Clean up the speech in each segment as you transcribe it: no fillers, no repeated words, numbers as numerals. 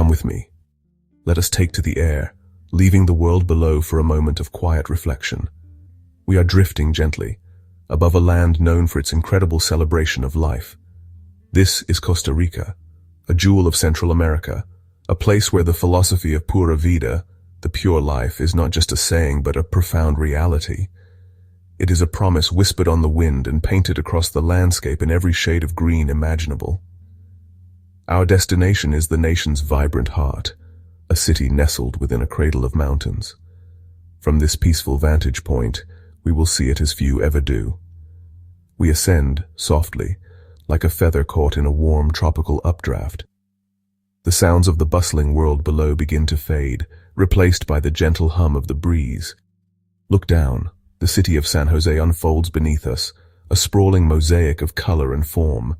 Come with me. Let us take to the air, leaving the world below for a moment of quiet reflection. We are drifting gently, above a land known for its incredible celebration of life. This is Costa Rica, a jewel of Central America, a place where the philosophy of pura vida, the pure life, is not just a saying but a profound reality. It is a promise whispered on the wind and painted across the landscape in every shade of green imaginable. Our destination is the nation's vibrant heart, a city nestled within a cradle of mountains. From this peaceful vantage point, we will see it as few ever do. We ascend softly, like a feather caught in a warm tropical updraft. The sounds of the bustling world below begin to fade, replaced by the gentle hum of the breeze. Look down. The city of San Jose unfolds beneath us, a sprawling mosaic of color and form.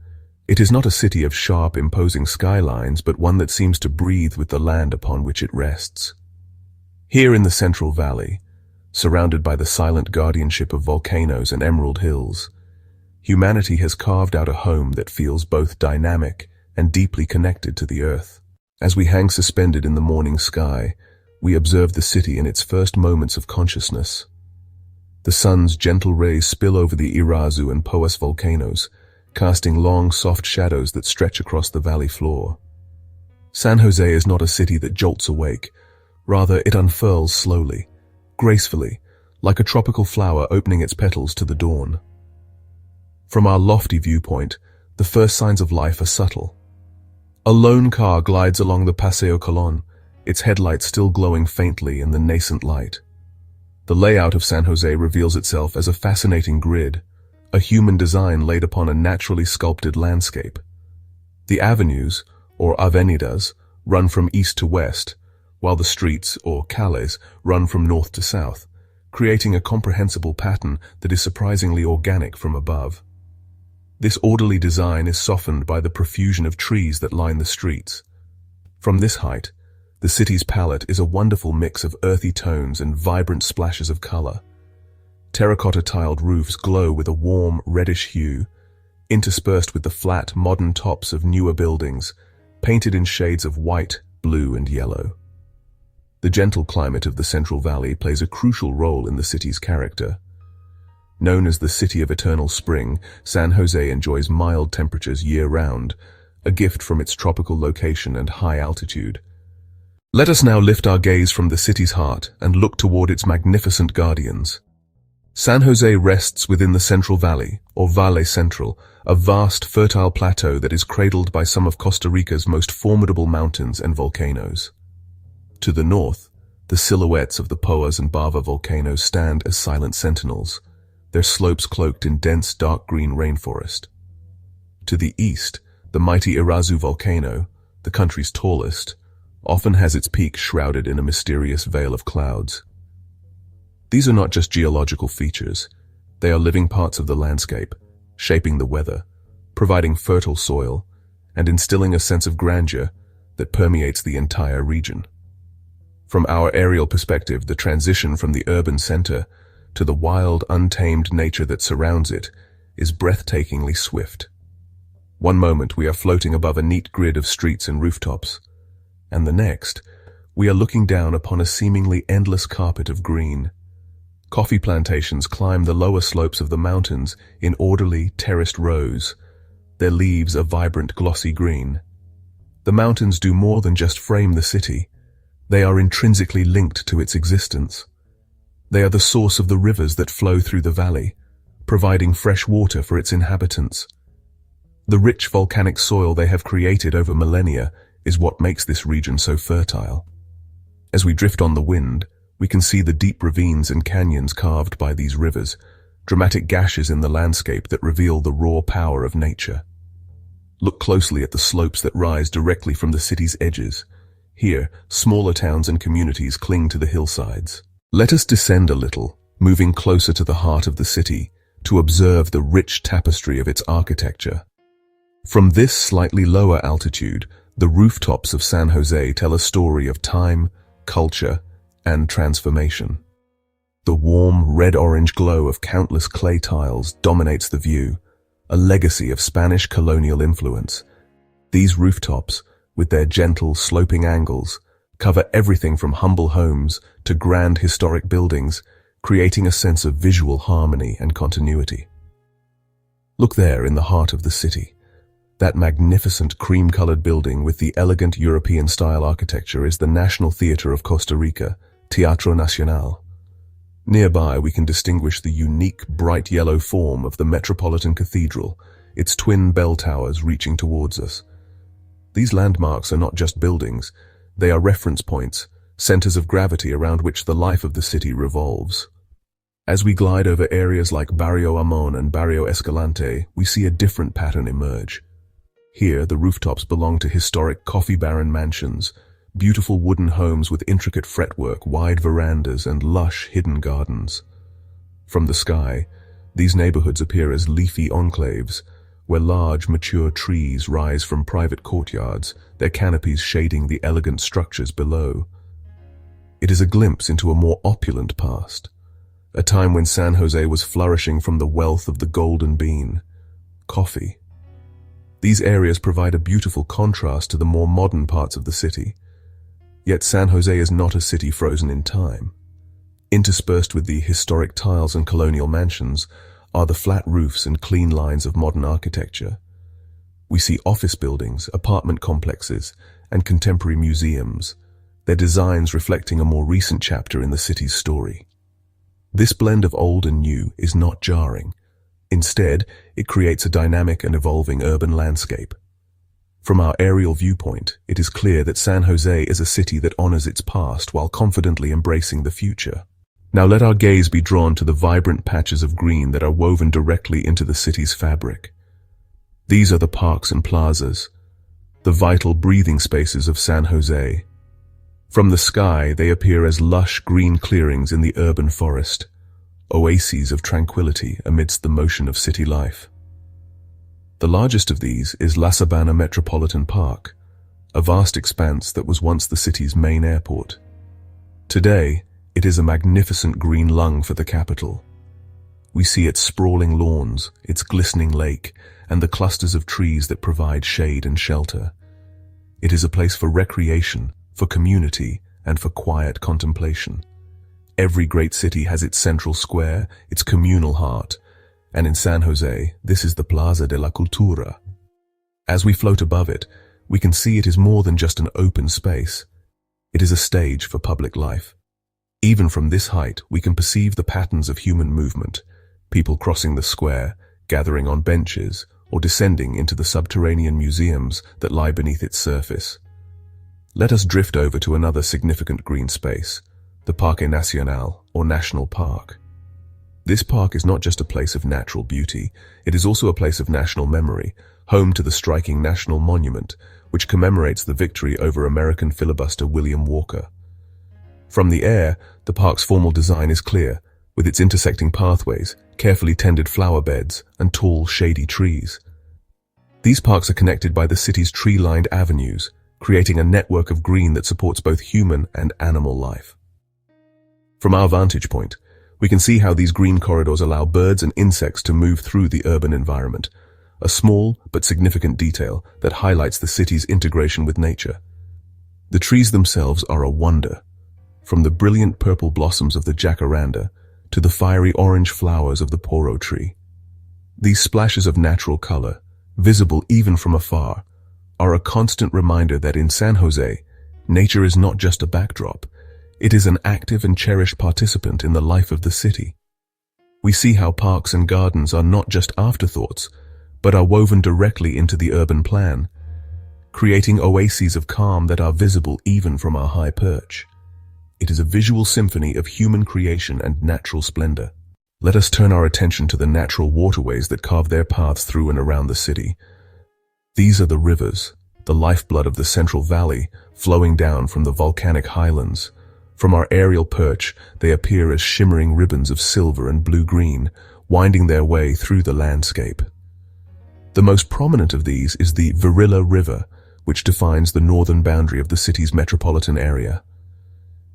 It is not a city of sharp, imposing skylines, but one that seems to breathe with the land upon which it rests. Here in the Central Valley, surrounded by the silent guardianship of volcanoes and emerald hills, humanity has carved out a home that feels both dynamic and deeply connected to the earth. As we hang suspended in the morning sky, we observe the city in its first moments of consciousness. The sun's gentle rays spill over the Irazu and Poas volcanoes, casting long, soft shadows that stretch across the valley floor. San Jose is not a city that jolts awake. Rather, it unfurls slowly, gracefully, like a tropical flower opening its petals to the dawn. From our lofty viewpoint, the first signs of life are subtle. A lone car glides along the Paseo Colón, its headlights still glowing faintly in the nascent light. The layout of San Jose reveals itself as a fascinating grid, a human design laid upon a naturally sculpted landscape. The avenues, or avenidas, run from east to west, while the streets, or calles, run from north to south, creating a comprehensible pattern that is surprisingly organic from above. This orderly design is softened by the profusion of trees that line the streets. From this height, the city's palette is a wonderful mix of earthy tones and vibrant splashes of color. Terracotta-tiled roofs glow with a warm, reddish hue, interspersed with the flat, modern tops of newer buildings, painted in shades of white, blue, and yellow. The gentle climate of the Central Valley plays a crucial role in the city's character. Known as the City of Eternal Spring, San Jose enjoys mild temperatures year-round, a gift from its tropical location and high altitude. Let us now lift our gaze from the city's heart and look toward its magnificent guardians. San Jose rests within the Central Valley, or Valle Central, a vast, fertile plateau that is cradled by some of Costa Rica's most formidable mountains and volcanoes. To the north, the silhouettes of the Poas and Bava volcanoes stand as silent sentinels, their slopes cloaked in dense, dark green rainforest. To the east, the mighty Irazu volcano, the country's tallest, often has its peak shrouded in a mysterious veil of clouds. These are not just geological features. They are living parts of the landscape, shaping the weather, providing fertile soil, and instilling a sense of grandeur that permeates the entire region. From our aerial perspective, the transition from the urban center to the wild, untamed nature that surrounds it is breathtakingly swift. One moment we are floating above a neat grid of streets and rooftops, and the next, we are looking down upon a seemingly endless carpet of green. Coffee plantations climb the lower slopes of the mountains in orderly, terraced rows, their leaves a vibrant, glossy green. The mountains do more than just frame the city. They are intrinsically linked to its existence. They are the source of the rivers that flow through the valley, providing fresh water for its inhabitants. The rich volcanic soil they have created over millennia is what makes this region so fertile. As we drift on the wind, we can see the deep ravines and canyons carved by these rivers, dramatic gashes in the landscape that reveal the raw power of nature. Look closely at the slopes that rise directly from the city's edges. Here, smaller towns and communities cling to the hillsides. Let us descend a little, moving closer to the heart of the city, to observe the rich tapestry of its architecture. From this slightly lower altitude, the rooftops of San Jose tell a story of time, culture, and transformation. The warm, red-orange glow of countless clay tiles dominates the view, a legacy of Spanish colonial influence. These rooftops, with their gentle, sloping angles, cover everything from humble homes to grand historic buildings, creating a sense of visual harmony and continuity. Look there in the heart of the city. That magnificent cream-colored building with the elegant European-style architecture is the National Theatre of Costa Rica, Teatro Nacional. Nearby, we can distinguish the unique, bright yellow form of the Metropolitan Cathedral, its twin bell towers reaching towards us. These landmarks are not just buildings, they are reference points, centers of gravity around which the life of the city revolves. As we glide over areas like Barrio Amon and Barrio Escalante, we see a different pattern emerge. Here, the rooftops belong to historic coffee baron mansions, beautiful wooden homes with intricate fretwork, wide verandas, and lush, hidden gardens. From the sky, these neighborhoods appear as leafy enclaves, where large, mature trees rise from private courtyards, their canopies shading the elegant structures below. It is a glimpse into a more opulent past, a time when San Jose was flourishing from the wealth of the golden bean, coffee. These areas provide a beautiful contrast to the more modern parts of the city. Yet San Jose is not a city frozen in time. Interspersed with the historic tiles and colonial mansions are the flat roofs and clean lines of modern architecture. We see office buildings, apartment complexes, and contemporary museums, their designs reflecting a more recent chapter in the city's story. This blend of old and new is not jarring. Instead, it creates a dynamic and evolving urban landscape. From our aerial viewpoint, it is clear that San Jose is a city that honors its past while confidently embracing the future. Now let our gaze be drawn to the vibrant patches of green that are woven directly into the city's fabric. These are the parks and plazas, the vital breathing spaces of San Jose. From the sky, they appear as lush green clearings in the urban forest, oases of tranquility amidst the motion of city life. The largest of these is La Sabana Metropolitan Park, a vast expanse that was once the city's main airport. Today, it is a magnificent green lung for the capital. We see its sprawling lawns, its glistening lake, and the clusters of trees that provide shade and shelter. It is a place for recreation, for community, and for quiet contemplation. Every great city has its central square, its communal heart, and in San Jose, this is the Plaza de la Cultura. As we float above it, we can see it is more than just an open space. It is a stage for public life. Even from this height, we can perceive the patterns of human movement, people crossing the square, gathering on benches, or descending into the subterranean museums that lie beneath its surface. Let us drift over to another significant green space, the Parque Nacional, or National Park. This park is not just a place of natural beauty, it is also a place of national memory, home to the striking National Monument, which commemorates the victory over American filibuster William Walker. From the air, the park's formal design is clear, with its intersecting pathways, carefully tended flower beds, and tall, shady trees. These parks are connected by the city's tree-lined avenues, creating a network of green that supports both human and animal life. From our vantage point, we can see how these green corridors allow birds and insects to move through the urban environment, a small but significant detail that highlights the city's integration with nature. The trees themselves are a wonder, from the brilliant purple blossoms of the jacaranda to the fiery orange flowers of the poro tree. These splashes of natural color, visible even from afar, are a constant reminder that in San Jose, nature is not just a backdrop, it is an active and cherished participant in the life of the city. We see how parks and gardens are not just afterthoughts, but are woven directly into the urban plan, creating oases of calm that are visible even from our high perch. It is a visual symphony of human creation and natural splendor. Let us turn our attention to the natural waterways that carve their paths through and around the city. These are the rivers, the lifeblood of the Central Valley, flowing down from the volcanic highlands. From our aerial perch, they appear as shimmering ribbons of silver and blue-green, winding their way through the landscape. The most prominent of these is the Virilla River, which defines the northern boundary of the city's metropolitan area.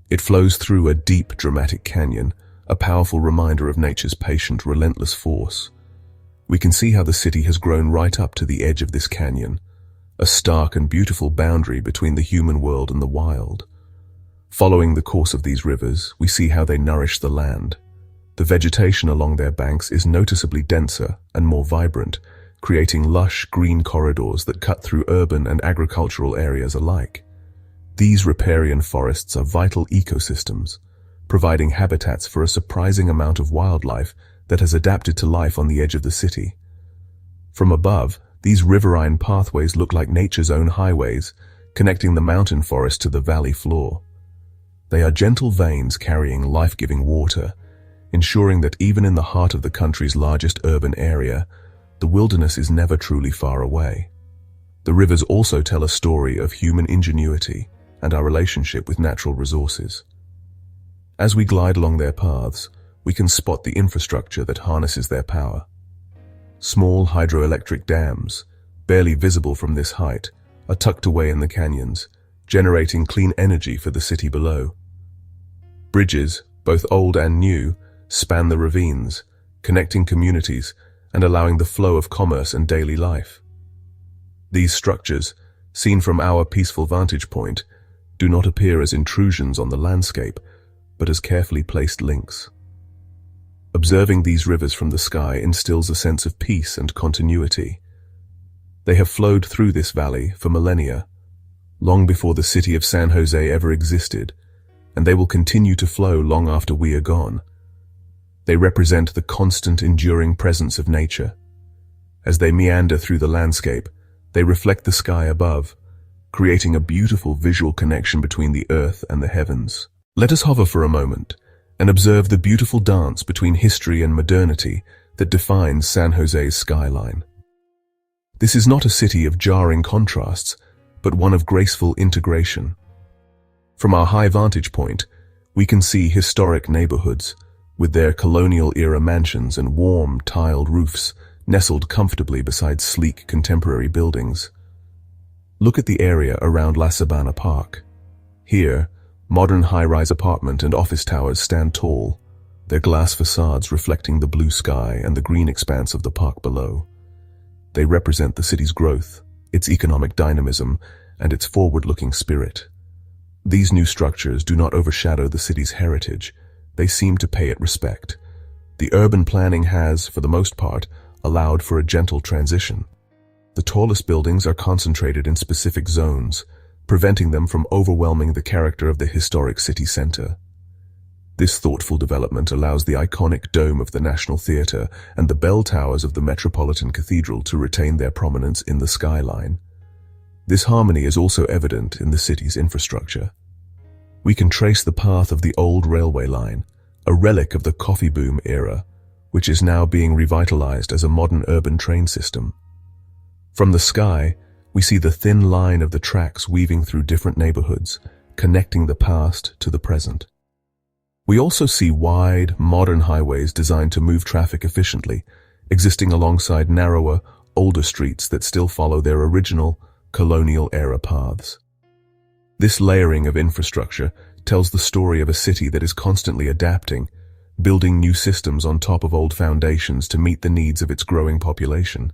It flows through a deep, dramatic canyon, a powerful reminder of nature's patient, relentless force. We can see how the city has grown right up to the edge of this canyon, a stark and beautiful boundary between the human world and the wild. Following the course of these rivers, we see how they nourish the land. The vegetation along their banks is noticeably denser and more vibrant, creating lush green corridors that cut through urban and agricultural areas alike. These riparian forests are vital ecosystems, providing habitats for a surprising amount of wildlife that has adapted to life on the edge of the city. From above, these riverine pathways look like nature's own highways, connecting the mountain forest to the valley floor. They are gentle veins carrying life-giving water, ensuring that even in the heart of the country's largest urban area, the wilderness is never truly far away. The rivers also tell a story of human ingenuity and our relationship with natural resources. As we glide along their paths, we can spot the infrastructure that harnesses their power. Small hydroelectric dams, barely visible from this height, are tucked away in the canyons, generating clean energy for the city below. Bridges, both old and new, span the ravines, connecting communities and allowing the flow of commerce and daily life. These structures, seen from our peaceful vantage point, do not appear as intrusions on the landscape, but as carefully placed links. Observing these rivers from the sky instills a sense of peace and continuity. They have flowed through this valley for millennia, long before the city of San Jose ever existed, and they will continue to flow long after we are gone. They represent the constant, enduring presence of nature. As they meander through the landscape, they reflect the sky above, creating a beautiful visual connection between the earth and the heavens. Let us hover for a moment and observe the beautiful dance between history and modernity that defines San Jose's skyline. This is not a city of jarring contrasts, but one of graceful integration. From our high vantage point, we can see historic neighborhoods, with their colonial-era mansions and warm, tiled roofs nestled comfortably beside sleek contemporary buildings. Look at the area around La Sabana Park. Here, modern high-rise apartment and office towers stand tall, their glass facades reflecting the blue sky and the green expanse of the park below. They represent the city's growth, its economic dynamism, and its forward-looking spirit. These new structures do not overshadow the city's heritage. They seem to pay it respect. The urban planning has, for the most part, allowed for a gentle transition. The tallest buildings are concentrated in specific zones, preventing them from overwhelming the character of the historic city center. This thoughtful development allows the iconic dome of the National Theatre and the bell towers of the Metropolitan Cathedral to retain their prominence in the skyline. This harmony is also evident in the city's infrastructure. We can trace the path of the old railway line, a relic of the coffee boom era, which is now being revitalized as a modern urban train system. From the sky, we see the thin line of the tracks weaving through different neighborhoods, connecting the past to the present. We also see wide, modern highways designed to move traffic efficiently, existing alongside narrower, older streets that still follow their original, colonial-era paths. This layering of infrastructure tells the story of a city that is constantly adapting, building new systems on top of old foundations to meet the needs of its growing population.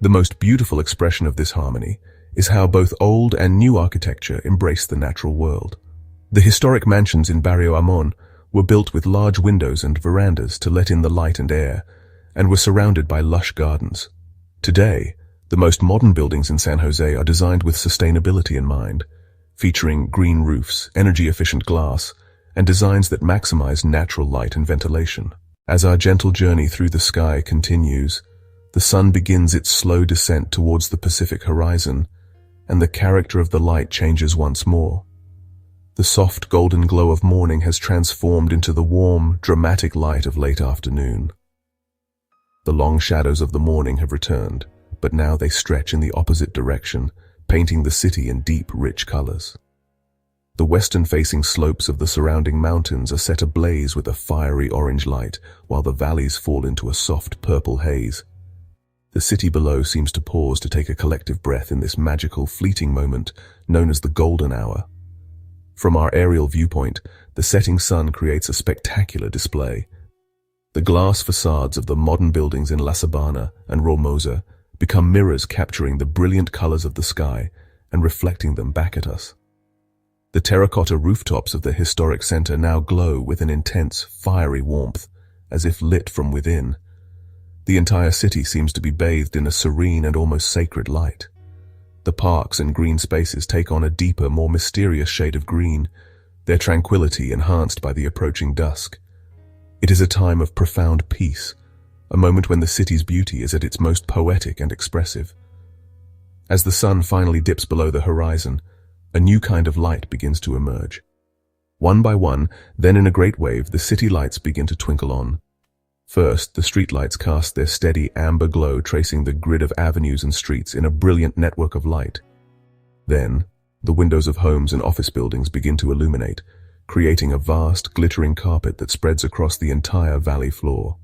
The most beautiful expression of this harmony is how both old and new architecture embrace the natural world. The historic mansions in Barrio Amon were built with large windows and verandas to let in the light and air, and were surrounded by lush gardens. Today, the most modern buildings in San Jose are designed with sustainability in mind, featuring green roofs, energy-efficient glass, and designs that maximize natural light and ventilation. As our gentle journey through the sky continues, the sun begins its slow descent towards the Pacific horizon, and the character of the light changes once more. The soft golden glow of morning has transformed into the warm, dramatic light of late afternoon. The long shadows of the morning have returned, but now they stretch in the opposite direction, painting the city in deep, rich colors. The western-facing slopes of the surrounding mountains are set ablaze with a fiery orange light, while the valleys fall into a soft purple haze. The city below seems to pause to take a collective breath in this magical, fleeting moment known as the golden hour. From our aerial viewpoint, the setting sun creates a spectacular display. The glass facades of the modern buildings in La Sabana and Romosa become mirrors capturing the brilliant colors of the sky and reflecting them back at us. The terracotta rooftops of the historic center now glow with an intense, fiery warmth, as if lit from within. The entire city seems to be bathed in a serene and almost sacred light. The parks and green spaces take on a deeper, more mysterious shade of green, their tranquility enhanced by the approaching dusk. It is a time of profound peace, a moment when the city's beauty is at its most poetic and expressive. As the sun finally dips below the horizon, a new kind of light begins to emerge. One by one, then in a great wave, the city lights begin to twinkle on. First, the streetlights cast their steady amber glow, tracing the grid of avenues and streets in a brilliant network of light. Then, the windows of homes and office buildings begin to illuminate, creating a vast, glittering carpet that spreads across the entire valley floor.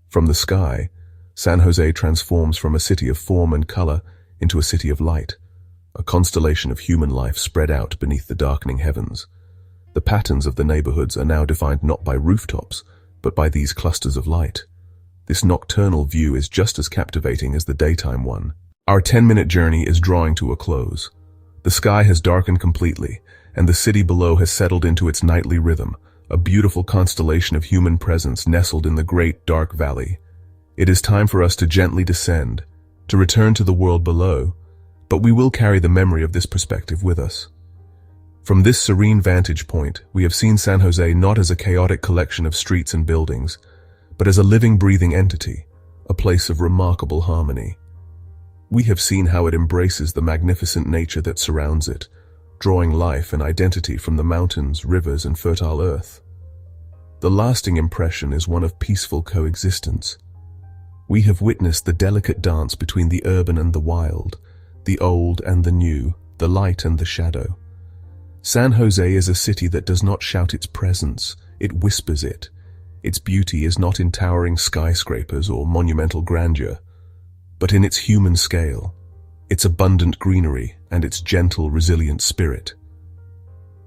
From the sky, San Jose transforms from a city of form and color into a city of light, a constellation of human life spread out beneath the darkening heavens. The patterns of the neighborhoods are now defined not by rooftops, but by these clusters of light. This nocturnal view is just as captivating as the daytime one. Our 10-minute journey is drawing to a close. The sky has darkened completely, and the city below has settled into its nightly rhythm, a beautiful constellation of human presence nestled in the great dark valley. It is time for us to gently descend, to return to the world below, but we will carry the memory of this perspective with us. From this serene vantage point, we have seen San Jose not as a chaotic collection of streets and buildings, but as a living, breathing entity, a place of remarkable harmony. We have seen how it embraces the magnificent nature that surrounds it, drawing life and identity from the mountains, rivers, and fertile earth. The lasting impression is one of peaceful coexistence. We have witnessed the delicate dance between the urban and the wild, the old and the new, the light and the shadow. San Jose is a city that does not shout its presence, it whispers it. Its beauty is not in towering skyscrapers or monumental grandeur, but in its human scale, its abundant greenery, and its gentle, resilient spirit.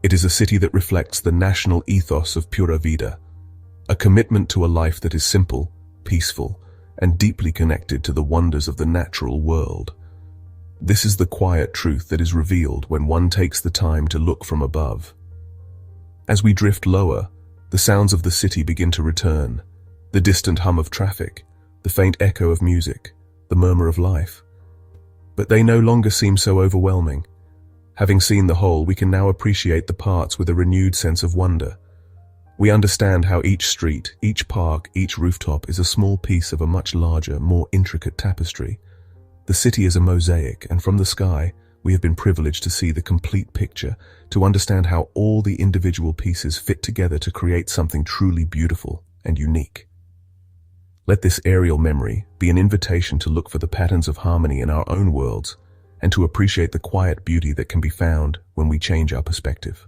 It is a city that reflects the national ethos of Pura Vida, a commitment to a life that is simple, peaceful, and deeply connected to the wonders of the natural world. This is the quiet truth that is revealed when one takes the time to look from above. As we drift lower, the sounds of the city begin to return, the distant hum of traffic, the faint echo of music, the murmur of life. But they no longer seem so overwhelming. Having seen the whole, we can now appreciate the parts with a renewed sense of wonder. We understand how each street, each park, each rooftop is a small piece of a much larger, more intricate tapestry. The city is a mosaic, and from the sky, we have been privileged to see the complete picture, to understand how all the individual pieces fit together to create something truly beautiful and unique. Let this aerial memory be an invitation to look for the patterns of harmony in our own worlds and to appreciate the quiet beauty that can be found when we change our perspective.